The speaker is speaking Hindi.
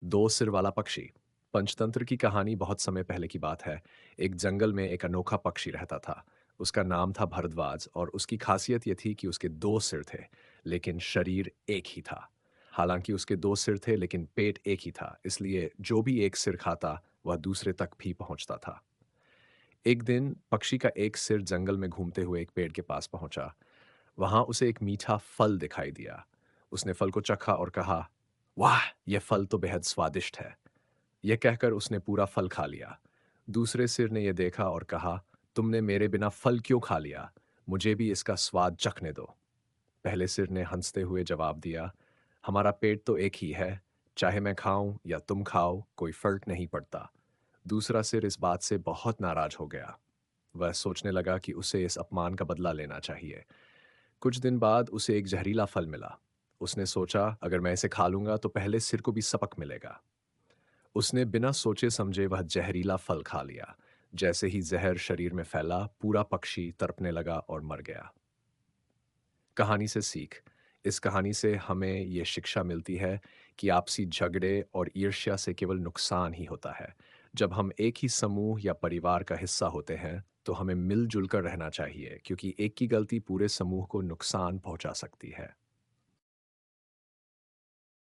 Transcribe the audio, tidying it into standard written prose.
दो सिर वाला पक्षी। पंचतंत्र की कहानी बहुत समय पहले की बात है। एक जंगल में एक अनोखा पक्षी रहता था। उसका नाम था भरद्वाज और उसकी खासियत ये थी कि उसके दो सिर थे, लेकिन शरीर एक ही था। हालांकि उसके दो सिर थे लेकिन पेट एक ही था, इसलिए जो भी एक सिर खाता वह दूसरे तक भी पहुंचता था। एक दिन पक्षी का एक सिर जंगल में घूमते हुए एक पेड़ के पास पहुंचा। वहां उसे एक मीठा फल दिखाई दिया। उसने फल को चखा और कहा, वाह, यह फल तो बेहद स्वादिष्ट है। यह कहकर उसने पूरा फल खा लिया। दूसरे सिर ने यह देखा और कहा, तुमने मेरे बिना फल क्यों खा लिया? मुझे भी इसका स्वाद चखने दो। पहले सिर ने हंसते हुए जवाब दिया, हमारा पेट तो एक ही है, चाहे मैं खाऊं या तुम खाओ कोई फर्क नहीं पड़ता। दूसरा सिर इस बात से बहुत नाराज हो गया। वह सोचने लगा कि उसे इस अपमान का बदला लेना चाहिए। कुछ दिन बाद उसे एक जहरीला फल मिला। उसने सोचा, अगर मैं इसे खा लूंगा तो पहले सिर को भी सबक मिलेगा। उसने बिना सोचे समझे वह जहरीला फल खा लिया। जैसे ही जहर शरीर में फैला, पूरा पक्षी तड़पने लगा और मर गया। कहानी से सीख। इस कहानी से हमें ये शिक्षा मिलती है कि आपसी झगड़े और ईर्ष्या से केवल नुकसान ही होता है। जब हम एक ही समूह या परिवार का हिस्सा होते हैं, तो हमें मिलजुल कर रहना चाहिए, क्योंकि एक की गलती पूरे समूह को नुकसान पहुंचा सकती है।